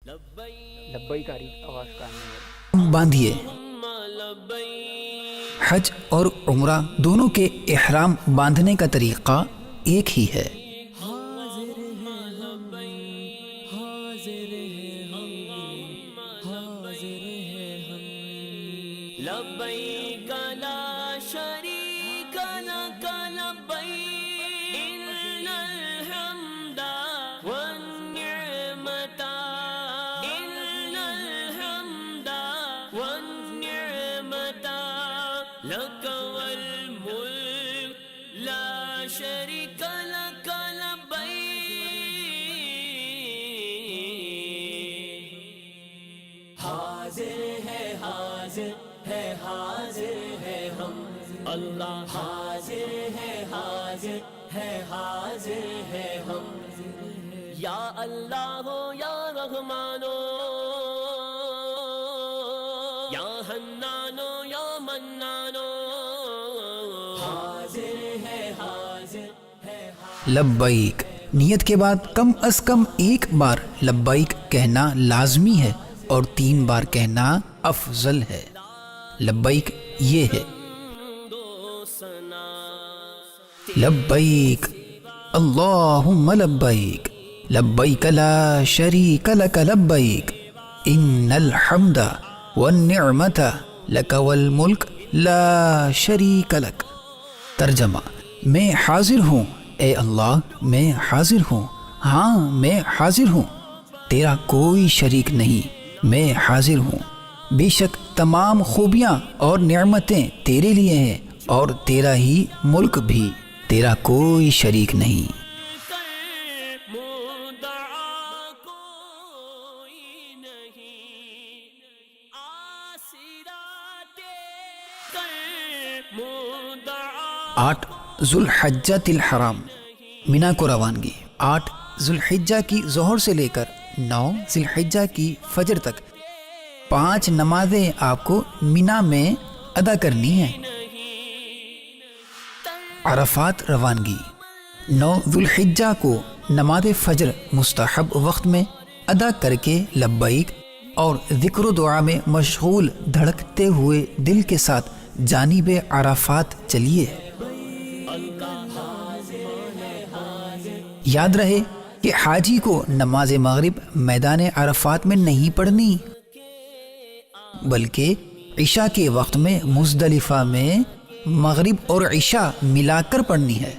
لبیکاری آواز کرنے باندھیے۔ حج اور عمرہ دونوں کے احرام باندھنے کا طریقہ ایک ہی ہے۔ لبیک لا شریک لک لبیک ان الحمد والنعمت ان الحمد والنعمت لک والملک لا شریک لک لبیک۔ حاضر ہے حاضر ہے حاضر ہے ہم اللہ، حاضر ہے حاضر ہے حاضر ہے ہم، یا اللہ ہو یا رحمانو یا حنانو یا منانو، حاضر ہے حاضر ہے حاضر۔ لبیک نیت کے بعد کم از کم ایک بار لبیک کہنا لازمی ہے اور 3 بار کہنا افضل ہے۔ لبیک یہ ہے: لبیک اللہم لبیک لبیک لا شریک لک لبیک ان الحمد والنعمت لک والملک لا شریک لک۔ ترجمہ: میں حاضر ہوں اے اللہ، میں حاضر ہوں، ہاں میں حاضر ہوں، تیرا کوئی شریک نہیں، میں حاضر ہوں، بے شک تمام خوبیاں اور نعمتیں تیرے لیے ہیں اور تیرا ہی ملک بھی، تیرا کوئی شریک نہیں۔ آٹھ ذو الحجۃ الحرام مینا کو روانگی۔ 8 ذو الحجہ کی ظہر سے لے کر 9 ذی الحجہ کی فجر تک 5 نمازیں آپ کو مینا میں ادا کرنی ہیں۔ عرفات روانگی۔ 9 ذو الحجہ کو نماز فجر مستحب وقت میں ادا کر کے لبیک اور ذکر و دعا میں مشغول دھڑکتے ہوئے دل کے ساتھ جانب عرفات چلیے۔ یاد رہے کہ حاجی کو نماز مغرب میدان عرفات میں نہیں پڑھنی، بلکہ عشاء کے وقت میں مزدلفہ میں مغرب اور عشاء ملا کر پڑھنی ہے۔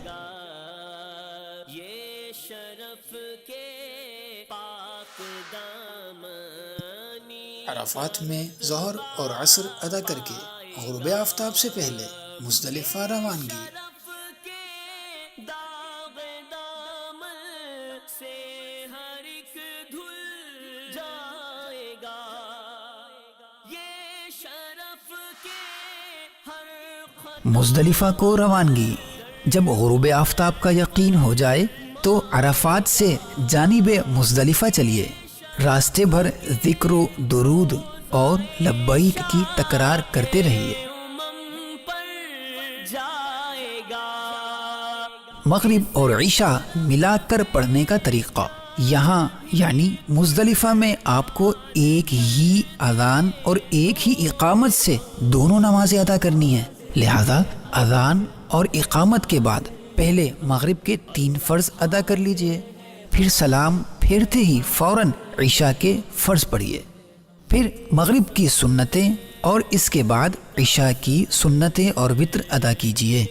عرفات میں ظہر اور عصر ادا کر کے غروب آفتاب سے پہلے مزدلفہ روانگی۔ مزدلفہ کو روانگی۔ جب غروب آفتاب کا یقین ہو جائے تو عرفات سے جانب مزدلفہ چلیے۔ راستے بھر ذکر و درود اور لبیک کی تکرار کرتے رہیے۔ مغرب اور عشاء ملا کر پڑھنے کا طریقہ: یہاں یعنی مزدلفہ میں آپ کو ایک ہی اذان اور ایک ہی اقامت سے دونوں نمازیں ادا کرنی ہیں، لہذا اذان اور اقامت کے بعد پہلے مغرب کے 3 فرض ادا کر لیجئے، پھر سلام پھیرتے ہی فوراً عشاء کے فرض پڑھیے، پھر مغرب کی سنتیں اور اس کے بعد عشاء کی سنتیں اور وتر ادا کیجئے۔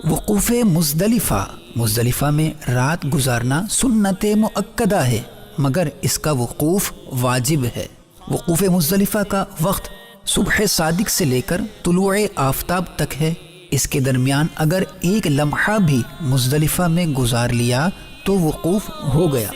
وقوف مزدلفہ: مزدلفہ میں رات گزارنا سنت مؤکدہ ہے مگر اس کا وقوف واجب ہے۔ وقوف مزدلفہ کا وقت صبح صادق سے لے کر طلوع آفتاب تک ہے۔ اس کے درمیان اگر ایک لمحہ بھی مزدلفہ میں گزار لیا تو وقوف ہو گیا۔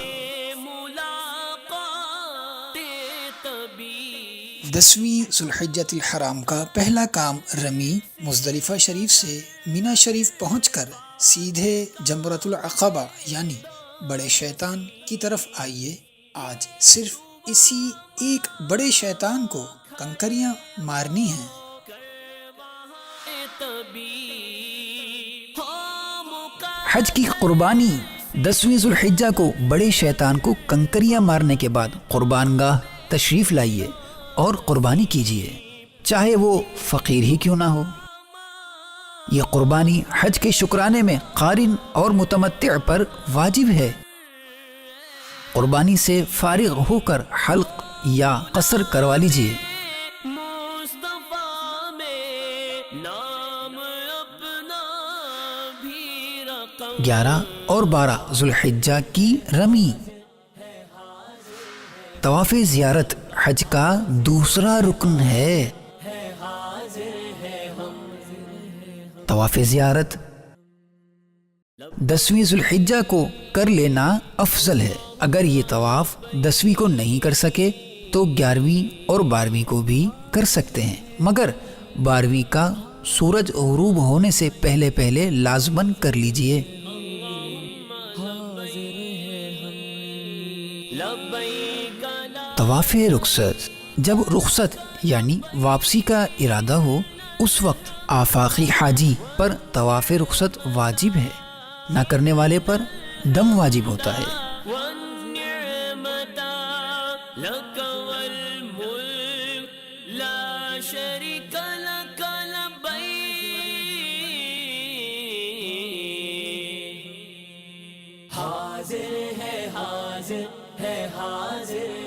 10ویں ذو الحجۃ الحرام کا پہلا کام رمی مزدلفہ شریف سے مینا شریف پہنچ کر سیدھے جمرۃ العقبہ یعنی بڑے شیطان کی طرف آئیے۔ آج صرف اسی ایک بڑے شیطان کو کنکریاں مارنی ہیں۔ حج کی قربانی 10ویں ذوالحجہ کو بڑے شیطان کو کنکریاں مارنے کے بعد قربان گاہ تشریف لائیے اور قربانی کیجیے، چاہے وہ فقیر ہی کیوں نہ ہو۔ یہ قربانی حج کے شکرانے میں قارن اور متمتع پر واجب ہے۔ قربانی سے فارغ ہو کر حلق یا قصر کروا لیجیے۔ مصطفیٰ میں نام اپنا بھی رقم 11 اور 12 ذوالحجہ کی رمی۔ طواف زیارت حج کا دوسرا رکن ہے۔ طواف زیارت 10ویں ذوالحجہ کو کر لینا افضل ہے۔ اگر یہ طواف 10ویں کو نہیں کر سکے تو 11ویں اور 12ویں کو بھی کر سکتے ہیں، مگر 12ویں کا سورج غروب ہونے سے پہلے پہلے لازماً کر لیجئے۔ طواف رخصت، جب رخصت یعنی واپسی کا ارادہ ہو اس وقت آفاقی حاجی پر طواف رخصت واجب ہے، نہ کرنے والے پر دم واجب ہوتا ہے۔ والنعمة لك والملك لا شريك لك لبيك حاضر ہے حاضر ہے حاضر